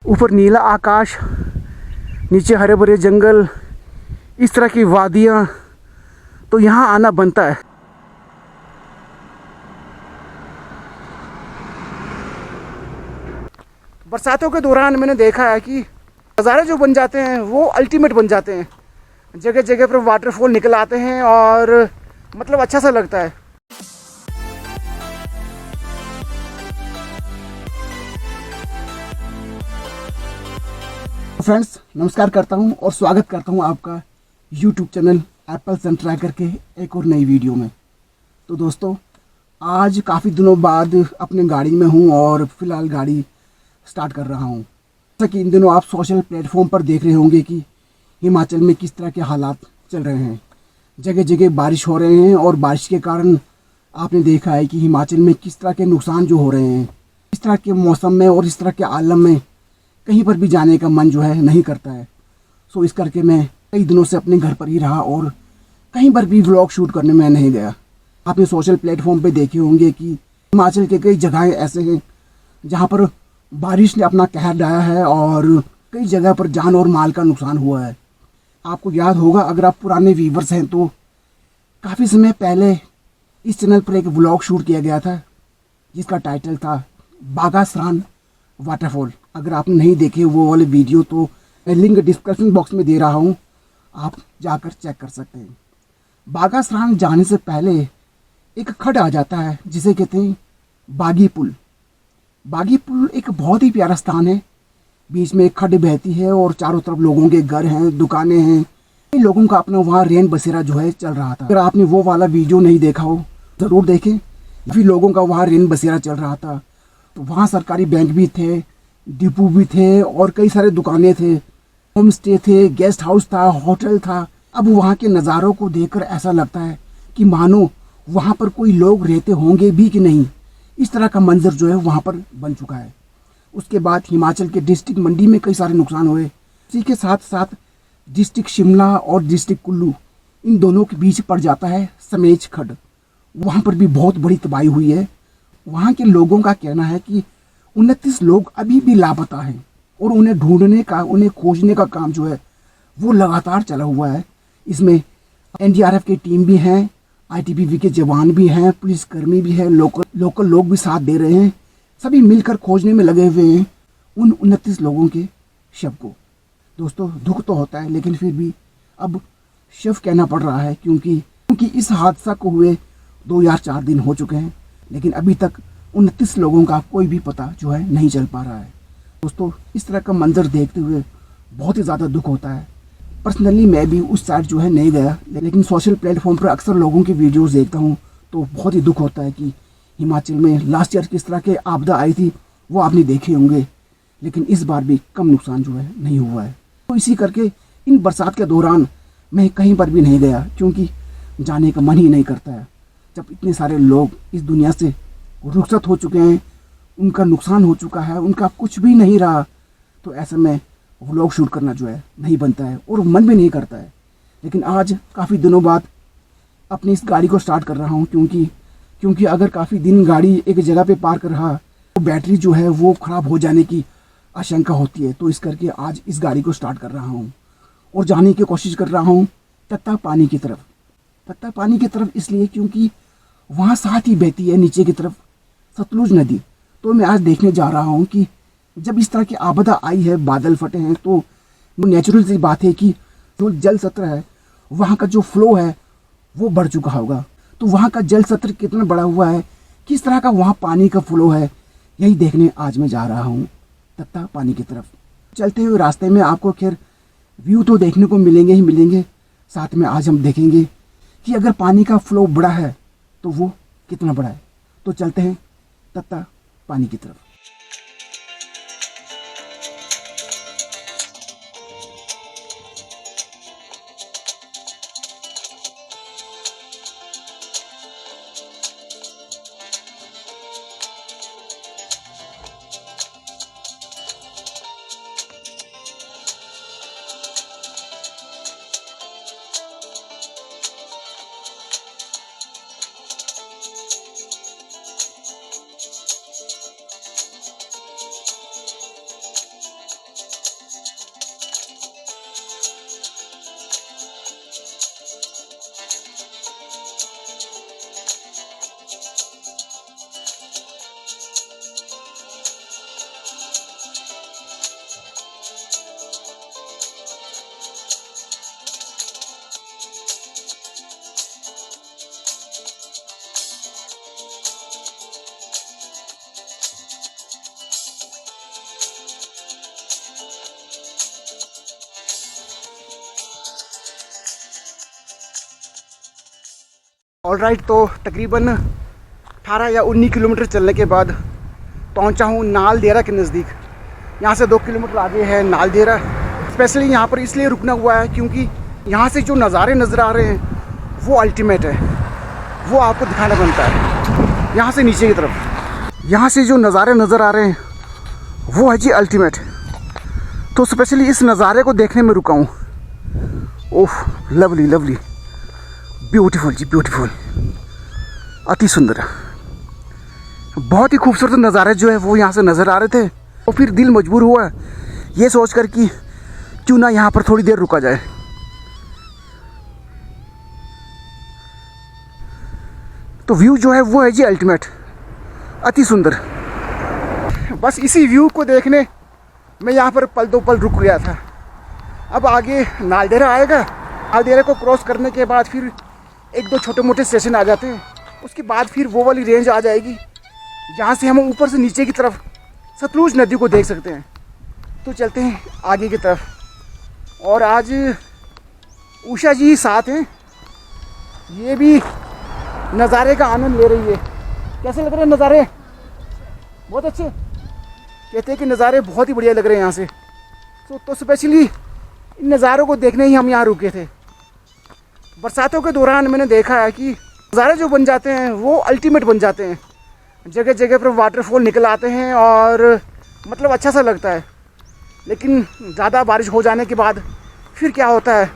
ऊपर नीला आकाश, नीचे हरे भरे जंगल, इस तरह की वादियाँ, तो यहाँ आना बनता है। बरसातों के दौरान मैंने देखा है कि नज़ारे जो बन जाते हैं वो अल्टीमेट बन जाते हैं। जगह जगह पर वाटरफॉल निकल आते हैं और मतलब अच्छा सा लगता है। फ्रेंड्स, नमस्कार करता हूं और स्वागत करता हूं आपका YouTube channel apples and tracker के एक और नई वीडियो में। तो दोस्तों, आज काफ़ी दिनों बाद अपने गाड़ी में हूं और फिलहाल गाड़ी स्टार्ट कर रहा हूं। जैसा कि इन दिनों आप सोशल प्लेटफॉर्म पर देख रहे होंगे कि हिमाचल में किस तरह के हालात चल रहे हैं। जगह जगह बारिश हो रहे हैं और बारिश के कारण आपने देखा है कि हिमाचल में किस तरह के नुकसान जो हो रहे हैं। इस तरह के मौसम में और इस तरह के आलम में कहीं पर भी जाने का मन जो है नहीं करता है। सो इस करके मैं कई दिनों से अपने घर पर ही रहा और कहीं पर भी व्लॉग शूट करने में नहीं गया। आपने सोशल प्लेटफॉर्म पे देखे होंगे कि हिमाचल के कई जगहें ऐसे हैं जहाँ पर बारिश ने अपना कहर ढाया है और कई जगह पर जान और माल का नुकसान हुआ है। आपको याद होगा, अगर आप पुराने व्यूवर्स हैं, तो काफ़ी समय पहले इस चैनल पर एक व्लॉग शूट किया गया था जिसका टाइटल था बागासरान वाटरफॉल। अगर आपने नहीं देखे वो वाले वीडियो तो मैं लिंक डिस्क्रिप्शन बॉक्स में दे रहा हूँ, आप जाकर चेक कर सकते हैं। बागासरान जाने से पहले एक खड्ड आ जाता है जिसे कहते हैं बागी पुल। बागी पुल एक बहुत ही प्यारा स्थान है। बीच में एक खड्ड बहती है और चारों तरफ लोगों के घर हैं, दुकानें हैं। कई लोगों का अपना वहाँ रेन बसेरा जो है चल रहा था। अगर आपने वो वाला वीडियो नहीं देखा हो ज़रूर देखें। काफ़ी लोगों का वहाँ रेन बसेरा चल रहा था। तो वहाँ सरकारी बैंक भी थे, डिपो भी थे और कई सारे दुकानें थे, होम स्टे थे, गेस्ट हाउस था, होटल था। अब वहाँ के नज़ारों को देखकर ऐसा लगता है कि मानो वहाँ पर कोई लोग रहते होंगे भी कि नहीं। इस तरह का मंजर जो है वहाँ पर बन चुका है। उसके बाद हिमाचल के डिस्ट्रिक्ट मंडी में कई सारे नुकसान हुए। इसी के साथ साथ डिस्ट्रिक्ट शिमला और डिस्ट्रिक्ट कुल्लू, इन दोनों के बीच पड़ जाता है समेज खड्ड। वहाँ पर भी बहुत बड़ी तबाही हुई है। वहाँ के लोगों का कहना है कि 29 लोग अभी भी लापता हैं और उन्हें ढूंढने का, उन्हें खोजने का काम जो है वो लगातार चला हुआ है। इसमें NDRF की टीम भी हैं, ITBP के जवान भी हैं, पुलिसकर्मी भी हैं, लोकल लोग भी साथ दे रहे हैं। सभी मिलकर खोजने में लगे हुए हैं उन 29 लोगों के शव को। दोस्तों, दुख तो होता है, लेकिन फिर भी अब शव कहना पड़ रहा है क्योंकि इस हादसा को हुए 2 या 4 दिन हो चुके हैं, लेकिन अभी तक 29 लोगों का कोई भी पता जो है नहीं चल पा रहा है। दोस्तों, इस तरह का मंजर देखते हुए बहुत ही ज़्यादा दुख होता है। पर्सनली मैं भी उस साइड जो है नहीं गया, लेकिन सोशल प्लेटफॉर्म पर अक्सर लोगों की वीडियोस देखता हूँ तो बहुत ही दुख होता है कि हिमाचल में लास्ट ईयर किस तरह के आपदा आई थी वो आपने देखे होंगे, लेकिन इस बार भी कम नुकसान जो है नहीं हुआ है। तो इसी करके इन बरसात के दौरान मैं कहीं पर भी नहीं गया क्योंकि जाने का मन ही नहीं करता है। जब इतने सारे लोग इस दुनिया से रुखसत हो चुके हैं, उनका नुकसान हो चुका है, उनका कुछ भी नहीं रहा, तो ऐसे में व्लॉग शूट करना जो है नहीं बनता है और मन भी नहीं करता है। लेकिन आज काफ़ी दिनों बाद अपनी इस गाड़ी को स्टार्ट कर रहा हूँ क्योंकि अगर काफ़ी दिन गाड़ी एक जगह पे पार्क रहा तो बैटरी जो है वो ख़राब हो जाने की आशंका होती है। तो इस करके आज इस गाड़ी को स्टार्ट कर रहा हूँ और जाने की कोशिश कर रहा हूँ तत्ता पानी की तरफ। तत्ता पानी की तरफ इसलिए क्योंकि वहाँ साथ ही बहती है नीचे की तरफ सतलुज नदी। तो मैं आज देखने जा रहा हूँ कि जब इस तरह की आपदा आई है, बादल फटे हैं, तो नेचुरल सी बात है कि जो जल सत्र है वहाँ का जो फ्लो है वो बढ़ चुका होगा। तो वहाँ का जल सत्र कितना बड़ा हुआ है, किस तरह का वहाँ पानी का फ्लो है, यही देखने आज मैं जा रहा हूँ तत्ता पानी की तरफ। चलते हुए रास्ते में आपको खैर व्यू तो देखने को मिलेंगे ही मिलेंगे, साथ में आज हम देखेंगे कि अगर पानी का फ्लो बड़ा है तो वो कितना बड़ा है। तो चलते हैं तत्ता पानी की तरफ। ऑलराइट, तो तकरीबन 18 या 19 किलोमीटर चलने के बाद पहुंचा हूँ नालदेहरा के नज़दीक। यहाँ से 2 किलोमीटर आगे है नालदेहरा। स्पेशली यहाँ पर इसलिए रुकना हुआ है क्योंकि यहाँ से जो नज़ारे नज़र आ रहे हैं वो अल्टीमेट है, वो आपको दिखाना बनता है। यहाँ से नीचे की तरफ यहाँ से जो नज़ारे नज़र आ रहे हैं वो है जी अल्टीमेट। तो स्पेशली इस नज़ारे को देखने में रुका हूँ। ओह, लवली लवली, ब्यूटीफुल जी ब्यूटीफुल, अति सुंदर। बहुत ही खूबसूरत नज़ारे जो है वो यहाँ से नज़र आ रहे थे। और फिर दिल मजबूर हुआ ये सोच कर कि क्यों ना यहाँ पर थोड़ी देर रुका जाए। तो व्यू जो है वो है जी अल्टीमेट, अति सुंदर। बस इसी व्यू को देखने मैं यहाँ पर पल दो पल रुक गया था। अब आगे नालदेहरा आएगा। नालदेहरा को क्रॉस करने के बाद फिर 1-2 छोटे मोटे स्टेशन आ जाते हैं। उसके बाद फिर वो वाली रेंज आ जाएगी जहाँ से हम ऊपर से नीचे की तरफ सतलुज नदी को देख सकते हैं। तो चलते हैं आगे की तरफ। और आज उषा जी साथ हैं, ये भी नज़ारे का आनंद ले रही है। कैसे लग रहे हैं नज़ारे? बहुत अच्छे। कहते हैं कि नज़ारे बहुत ही बढ़िया लग रहे हैं यहाँ से। तो स्पेशली इन नज़ारों को देखने ही हम यहाँ रुके थे। बरसातों के दौरान मैंने देखा है कि नज़ारे जो बन जाते हैं वो अल्टीमेट बन जाते हैं। जगह जगह पर वाटरफॉल निकल आते हैं और मतलब अच्छा सा लगता है। लेकिन ज़्यादा बारिश हो जाने के बाद फिर क्या होता है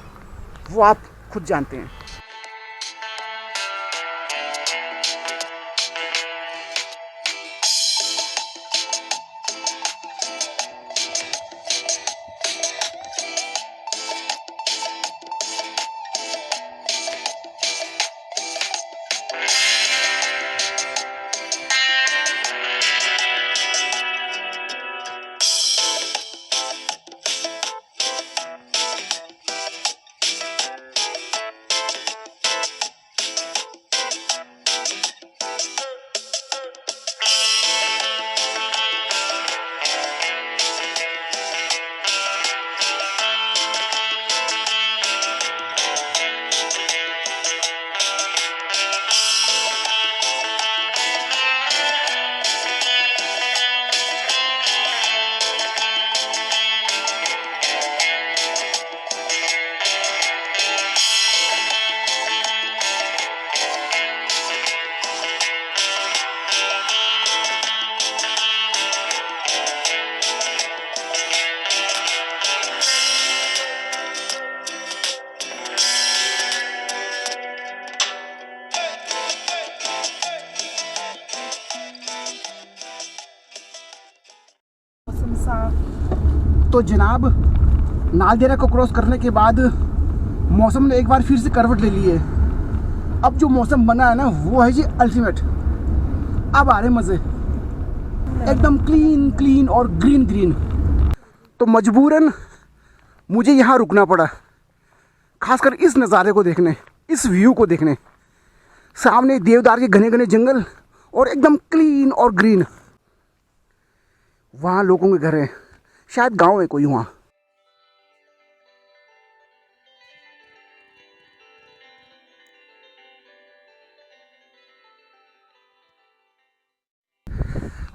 वो आप खुद जानते हैं। तो जनाब, नालदेहरा को क्रॉस करने के बाद मौसम ने एक बार फिर से करवट ले ली है। अब जो मौसम बना है ना वो है जी अल्टीमेट। अब आ रहे मज़े, एकदम क्लीन क्लीन और ग्रीन ग्रीन। तो मजबूरन मुझे यहाँ रुकना पड़ा, खासकर इस नज़ारे को देखने, इस व्यू को देखने। सामने देवदार के घने घने जंगल और एकदम क्लीन और ग्रीन। वहाँ लोगों के घर हैं, शायद गांव है कोई वहाँ।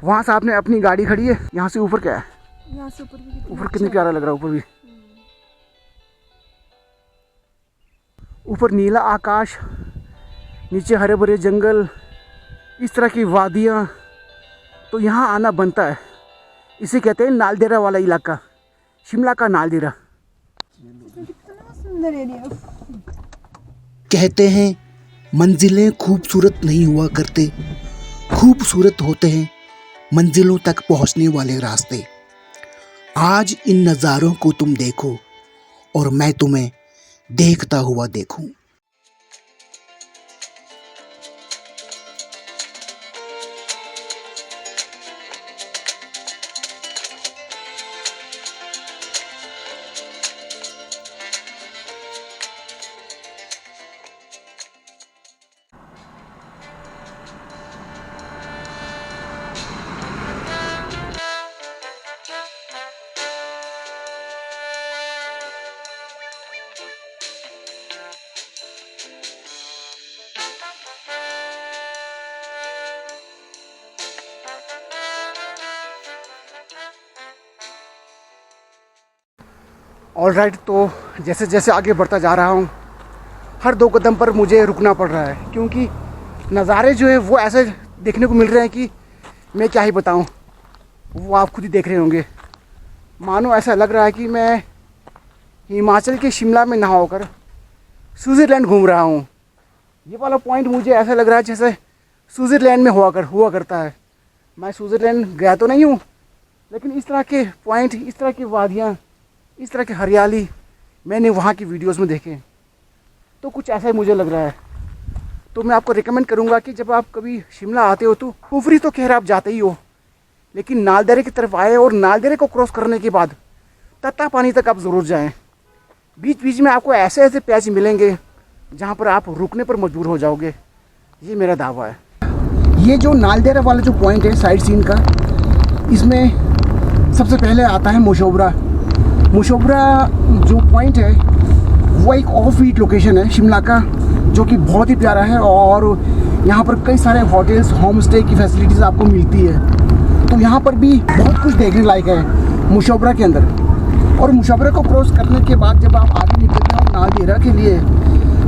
वहाँ साहब ने अपनी गाड़ी खड़ी है। यहाँ से ऊपर क्या है? यहाँ से ऊपर भी ऊपर कितनी प्यारा लग रहा है। ऊपर भी, ऊपर नीला आकाश, नीचे हरे भरे जंगल, इस तरह की वादियाँ। तो यहाँ आना बनता है। इसे कहते हैं नालदेहरा वाला इलाका, शिमला का नालदेहरा। कितना सुंदर एरिया। कहते हैं मंजिलें खूबसूरत नहीं हुआ करते, खूबसूरत होते हैं मंजिलों तक पहुंचने वाले रास्ते। आज इन नज़ारों को तुम देखो और मैं तुम्हें देखता हुआ देखूं। ऑलराइट, तो जैसे जैसे आगे बढ़ता जा रहा हूँ हर 2 कदम पर मुझे रुकना पड़ रहा है, क्योंकि नज़ारे जो है वो ऐसे देखने को मिल रहे हैं कि मैं क्या ही बताऊँ, वो आप खुद ही देख रहे होंगे। मानो ऐसा लग रहा है कि मैं हिमाचल के शिमला में ना होकर स्विट्ज़रलैंड घूम रहा हूँ। ये वाला पॉइंट मुझे ऐसा लग रहा है जैसे स्विट्ज़रलैंड में हुआ करता है। मैं स्विट्ज़रलैंड गया तो नहीं हूँ, लेकिन इस तरह के पॉइंट, इस तरह की वादियाँ, इस तरह की हरियाली मैंने वहाँ की वीडियोस में देखे, तो कुछ ऐसा ही मुझे लग रहा है। तो मैं आपको रिकमेंड करूँगा कि जब आप कभी शिमला आते हो तो कुफरी तो खैर आप जाते ही हो, लेकिन नालदेहरा की तरफ आए और नालदेहरा को क्रॉस करने के बाद तत्तापानी तक आप ज़रूर जाएं। बीच बीच में आपको ऐसे ऐसे पैच मिलेंगे जहाँ पर आप रुकने पर मजबूर हो जाओगे, ये मेरा दावा है। ये जो नालदेहरा वाला जो पॉइंट है साइड सीन का, इसमें सबसे पहले आता है मुशोबरा। मुशोबरा जो पॉइंट है वो एक ऑफ बीट लोकेशन है शिमला का, जो कि बहुत ही प्यारा है और यहाँ पर कई सारे होटल्स, होम स्टे की फैसिलिटीज़ आपको मिलती है। तो यहाँ पर भी बहुत कुछ देखने लायक है मुशोबरा के अंदर। और मुशोबरा को क्रॉस करने के बाद जब आप आगे निकलते हो नालदेहरा के लिए,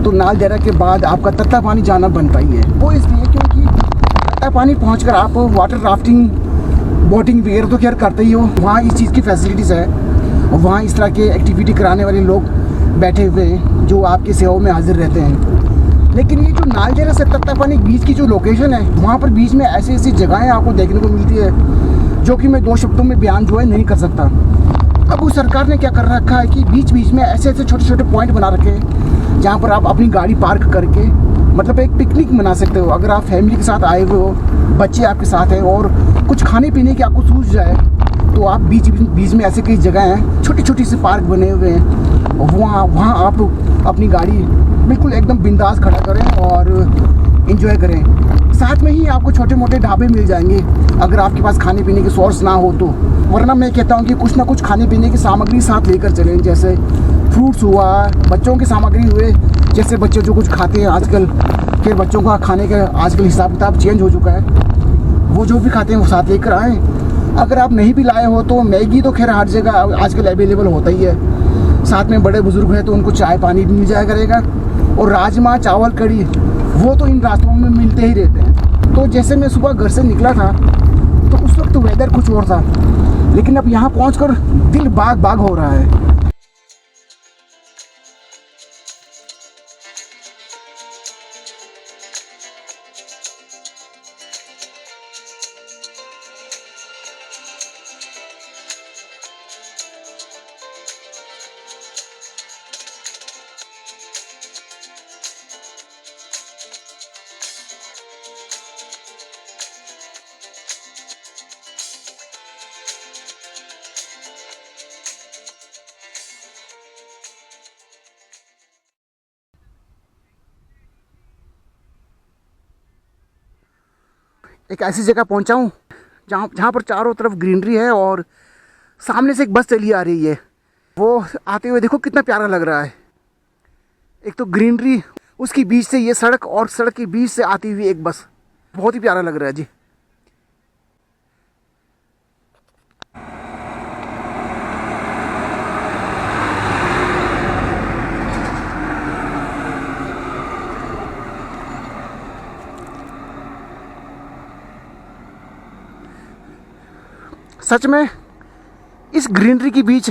तो नालदेहरा के बाद आपका तत्तापानी जाना बनता ही है। वो इसलिए क्योंकि तत्तापानी पहुँचकर आप वाटर राफ्टिंग, बोटिंग वगैरह तो खैर करते ही हो, वहाँ इस चीज़ की फैसिलिटीज़ है और वहाँ इस तरह के एक्टिविटी कराने वाले लोग बैठे हुए हैं जो आपकी सेवा में हाजिर रहते हैं। लेकिन ये जो नालदेहरा से तत्तापानी बीच की जो लोकेशन है, वहाँ पर बीच में ऐसी ऐसी जगहें आपको देखने को मिलती है जो कि मैं 2 शब्दों में बयान जो है नहीं कर सकता। अब उस सरकार ने क्या कर रखा है कि बीच बीच में ऐसे ऐसे छोटे छोटे पॉइंट बना रखे हैं जहाँ पर आप अपनी गाड़ी पार्क करके मतलब एक पिकनिक मना सकते हो। अगर आप फैमिली के साथ आए हुए हो, बच्चे आपके साथ हैं और कुछ खाने पीने की आपको सूझ जाए, तो आप बीच में ऐसे कई जगह हैं, छोटी छोटी सी पार्क बने हुए हैं, वहाँ आप अपनी गाड़ी बिल्कुल एकदम बिंदास खड़ा करें और इन्जॉय करें। साथ में ही आपको छोटे मोटे ढाबे मिल जाएंगे अगर आपके पास खाने पीने की सोर्स ना हो तो, वरना मैं कहता हूँ कि कुछ ना कुछ खाने पीने की सामग्री साथ लेकर चलें, जैसे फ्रूट्स हुआ, बच्चों की सामग्री हुए, जैसे बच्चे जो कुछ खाते हैं आजकल के बच्चों का खाने का आजकल हिसाब किताब चेंज हो चुका है, वो जो भी खाते हैं वो साथ लेकर आएँ। अगर आप नहीं भी लाए हो तो मैगी तो खैर हर जगह आजकल अवेलेबल होता ही है, साथ में बड़े बुजुर्ग हैं तो उनको चाय पानी भी मिल जाया करेगा, और राजमा चावल कढ़ी वो तो इन रास्तों में मिलते ही रहते हैं। तो जैसे मैं सुबह घर से निकला था तो उस वक्त वेदर कुछ और था, लेकिन अब यहाँ पहुँचकर दिल बाग बाग हो रहा है। एक ऐसी जगह पहुंचा हूँ जहाँ पर चारों तरफ ग्रीनरी है और सामने से एक बस चली आ रही है। वो आते हुए देखो कितना प्यारा लग रहा है। एक तो ग्रीनरी, उसकी बीच से ये सड़क और सड़क के बीच से आती हुई एक बस, बहुत ही प्यारा लग रहा है जी। सच में इस ग्रीनरी के बीच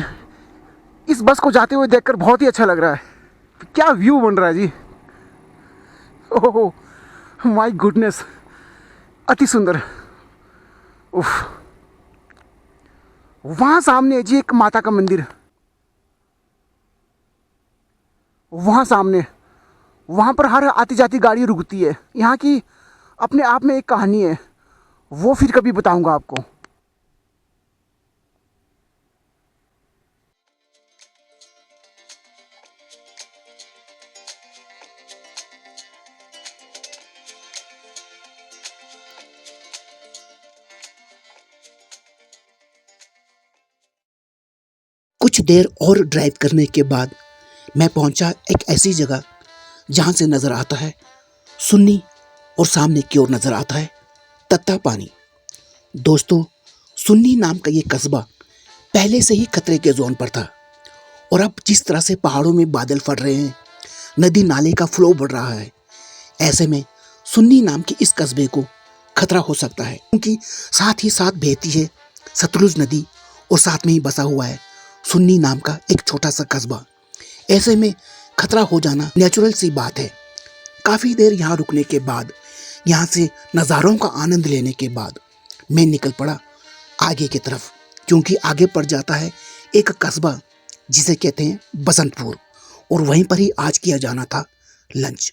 इस बस को जाते हुए देखकर बहुत ही अच्छा लग रहा है। क्या व्यू बन रहा है जी, ओह माय गुडनेस, अति सुंदर। उफ, वहाँ सामने है जी एक माता का मंदिर, वहाँ सामने, वहाँ पर हर आती जाती गाड़ी रुकती है। यहाँ की अपने आप में एक कहानी है, वो फिर कभी बताऊँगा आपको। कुछ देर और ड्राइव करने के बाद मैं पहुंचा एक ऐसी जगह जहां से नज़र आता है सुन्नी और सामने की ओर नज़र आता है तत्तापानी। दोस्तों, सुन्नी नाम का ये कस्बा पहले से ही खतरे के जोन पर था और अब जिस तरह से पहाड़ों में बादल फट रहे हैं, नदी नाले का फ्लो बढ़ रहा है, ऐसे में सुन्नी नाम के इस कस्बे को खतरा हो सकता है, क्योंकि साथ ही साथ बहती है सतलुज नदी और साथ में ही बसा हुआ है सुन्नी नाम का एक छोटा सा कस्बा। ऐसे में खतरा हो जाना नेचुरल सी बात है। काफ़ी देर यहाँ रुकने के बाद, यहाँ से नज़ारों का आनंद लेने के बाद मैं निकल पड़ा आगे की तरफ, क्योंकि आगे पड़ जाता है एक कस्बा जिसे कहते हैं बसंतपुर, और वहीं पर ही आज किया जाना था लंच।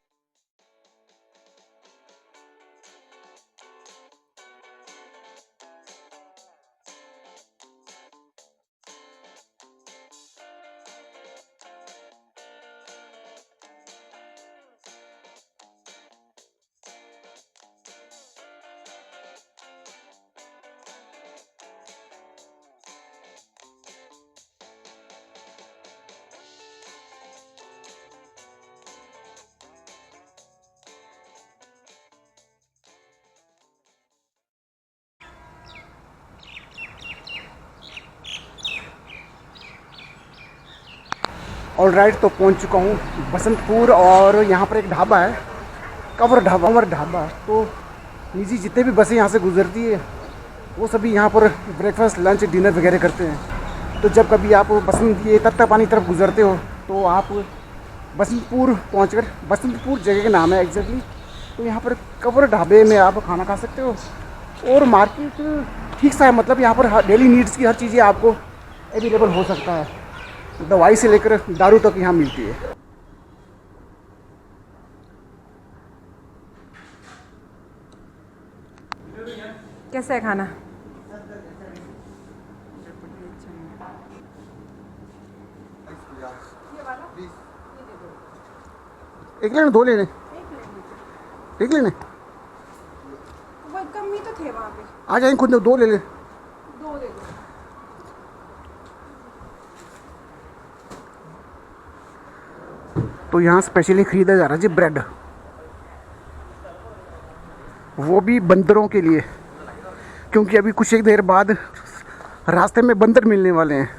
ऑलराइट, तो पहुंच चुका हूँ बसंतपुर, और यहाँ पर एक ढाबा है, कंवर ढाबा। तो निजी जितने भी बसें यहाँ से गुजरती है वो सभी यहाँ पर ब्रेकफास्ट, लंच, डिनर वगैरह करते हैं। तो जब कभी आप ये तत्तापानी तरफ गुजरते हो तो आप बसंतपुर पहुँचकर, बसंतपुर जगह का नाम है एग्जैक्टली, तो यहाँ पर कंवर ढाबे में आप खाना खा सकते हो। और मार्केट ठीक सा है, मतलब यहाँ पर डेली नीड्स की हर चीज़ें आपको अवेलेबल हो सकता है, दवाई से लेकर दारू तक यहाँ मिलती है। कैसा है खाना? एक लेने, दो लेने, एक लेने, वो कम ही तो थे वहाँ पे। आ जाएंगे खुद, दो ले ले। दो दे दो। तो यहाँ स्पेशली ख़रीदा जा रहा है जी ब्रेड, वो भी बंदरों के लिए, क्योंकि अभी कुछ एक देर बाद रास्ते में बंदर मिलने वाले हैं।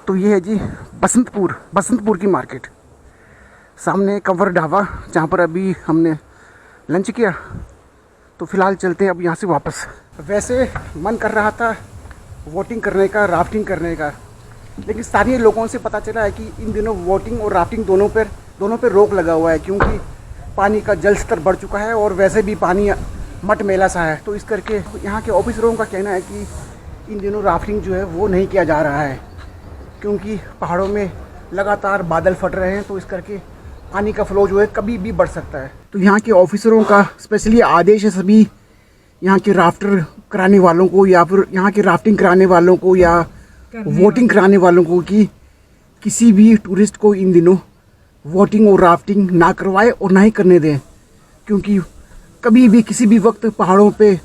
तो ये है जी बसंतपुर की मार्केट। सामने कंवर ढाबा, जहाँ पर अभी हमने लंच किया। तो फ़िलहाल चलते हैं अब यहाँ से वापस। वैसे मन कर रहा था वोटिंग करने का, राफ्टिंग करने का, लेकिन स्थानीय लोगों से पता चला है कि इन दिनों वोटिंग और राफ्टिंग दोनों पर रोक लगा हुआ है, क्योंकि पानी का जल स्तर बढ़ चुका है और वैसे भी पानी मट मेला सा है। तो इस करके यहाँ के ऑफिसरों का कहना है कि इन दिनों राफ्टिंग जो है वो नहीं किया जा रहा है, क्योंकि पहाड़ों में लगातार बादल फट रहे हैं। तो इस करके पानी का फ्लो जो है कभी भी बढ़ सकता है। तो यहाँ के ऑफिसरों का स्पेशली आदेश है सभी यहाँ के राफ्टर कराने वालों को, या फिर यहाँ के राफ्टिंग कराने वालों को, या वोटिंग कराने वालों को, कि किसी भी टूरिस्ट को इन दिनों वोटिंग और राफ्टिंग ना करवाए और ना ही करने दें, क्योंकि कभी भी किसी भी वक्त पहाड़ों पे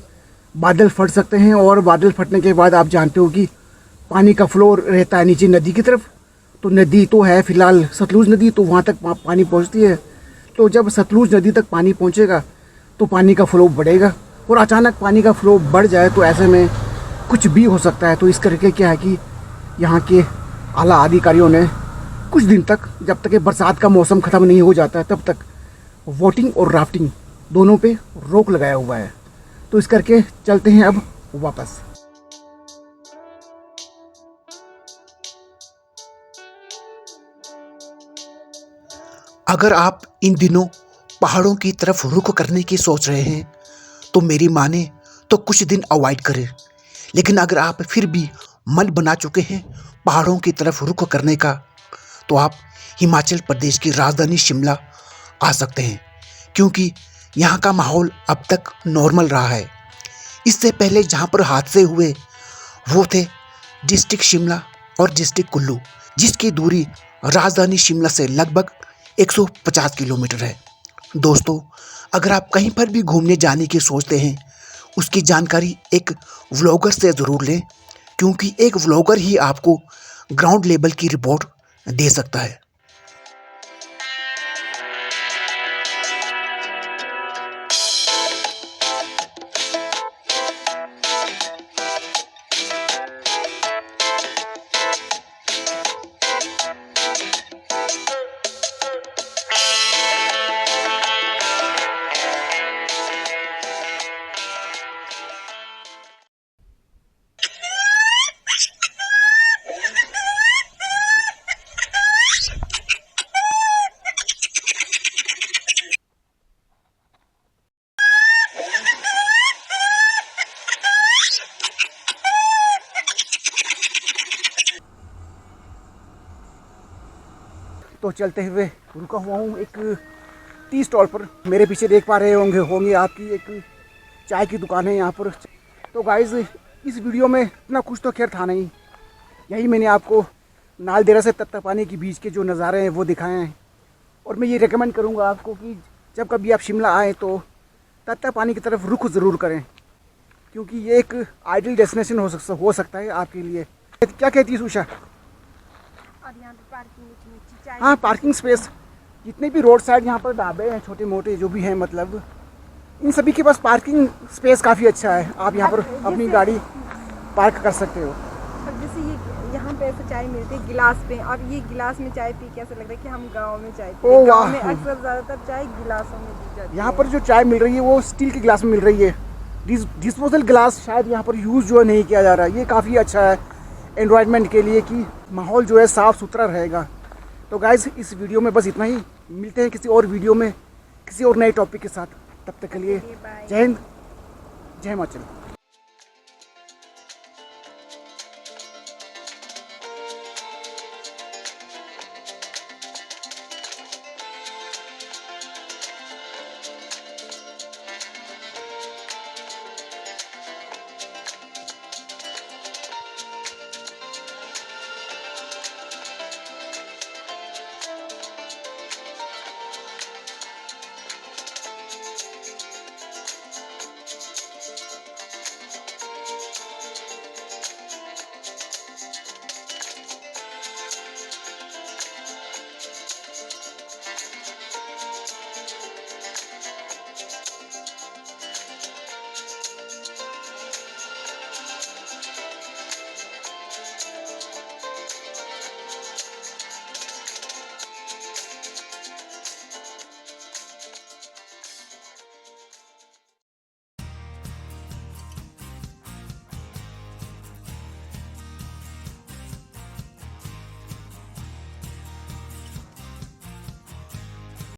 बादल फट सकते हैं। और बादल फटने के बाद आप जानते हो कि पानी का फ्लो रहता है नीचे नदी की तरफ। तो नदी तो है फ़िलहाल सतलुज नदी, तो वहाँ तक पानी पहुँचती है। तो जब सतलुज नदी तक पानी पहुँचेगा तो पानी का फ्लो बढ़ेगा, और अचानक पानी का फ्लो बढ़ जाए तो ऐसे में कुछ भी हो सकता है। तो इस करके क्या है कि यहाँ के आला अधिकारियों ने कुछ दिन तक, जब तक ये बरसात का मौसम ख़त्म नहीं हो जाता है, तब तक वोटिंग और राफ्टिंग दोनों पे रोक लगाया हुआ है। तो इस करके चलते हैं अब वापस। अगर आप इन दिनों पहाड़ों की तरफ रुख करने की सोच रहे हैं तो मेरी माने तो कुछ दिन अवॉइड करें। लेकिन अगर आप फिर भी मन बना चुके हैं पहाड़ों की तरफ रुख करने का, तो आप हिमाचल प्रदेश की राजधानी शिमला आ सकते हैं, क्योंकि यहाँ का माहौल अब तक नॉर्मल रहा है। इससे पहले जहाँ पर हादसे हुए वो थे डिस्ट्रिक्ट शिमला और डिस्ट्रिक्ट कुल्लू, जिसकी दूरी राजधानी शिमला से लगभग 150 किलोमीटर है। दोस्तों, अगर आप कहीं पर भी घूमने जाने की सोचते हैं, उसकी जानकारी एक व्लॉगर से ज़रूर लें, क्योंकि एक व्लॉगर ही आपको ग्राउंड लेवल की रिपोर्ट दे सकता है। तो चलते हुए रुका हुआ हूँ एक टी स्टॉल पर। मेरे पीछे देख पा रहे होंगे आपकी एक चाय की दुकान है यहाँ पर। तो गाइज़ इस वीडियो में इतना कुछ तो खैर था नहीं, यही मैंने आपको नालदेहरा से तत्तापानी के बीच के जो नज़ारे हैं वो दिखाए हैं। और मैं ये रेकमेंड करूँगा आपको कि जब कभी आप शिमला आएँ तो तत्तापानी की तरफ रुख ज़रूर करें, क्योंकि ये एक आइडियल डेस्टिनेशन हो सकता है आपके लिए। क्या कहती है उषा? और यहाँ पे पार्किंग ऊंची चाय। हाँ, पार्किंग स्पेस, जितने भी रोड साइड यहाँ पर ढाबे हैं छोटे मोटे जो भी हैं, मतलब इन सभी के पास पार्किंग स्पेस काफ़ी अच्छा है। आप यहाँ पर अपनी गाड़ी पार्क कर सकते हो। अब जैसे ये यहाँ पे ऐसे चाय मिलती है गिलास पे, अब ये गिलास में चाय पी के ऐसा लग रहा है कि हम गांव में चाय पी। ओह गांव वाह। में अक्सर ज़्यादातर चाय गिलासों में दी जाती है। यहाँ पर जो चाय मिल रही है वो स्टील के गिलास में मिल रही है। डिस्पोजल गिलास शायद यहाँ पर यूज़ जो है नहीं किया जा रहा है। ये काफ़ी अच्छा है एनवायरनमेंट के लिए कि माहौल जो है साफ़ सुथरा रहेगा। तो गाइज़ इस वीडियो में बस इतना ही। मिलते हैं किसी और वीडियो में किसी और नए टॉपिक के साथ। तब तक के लिए जय हिंद, जय हिमाचल।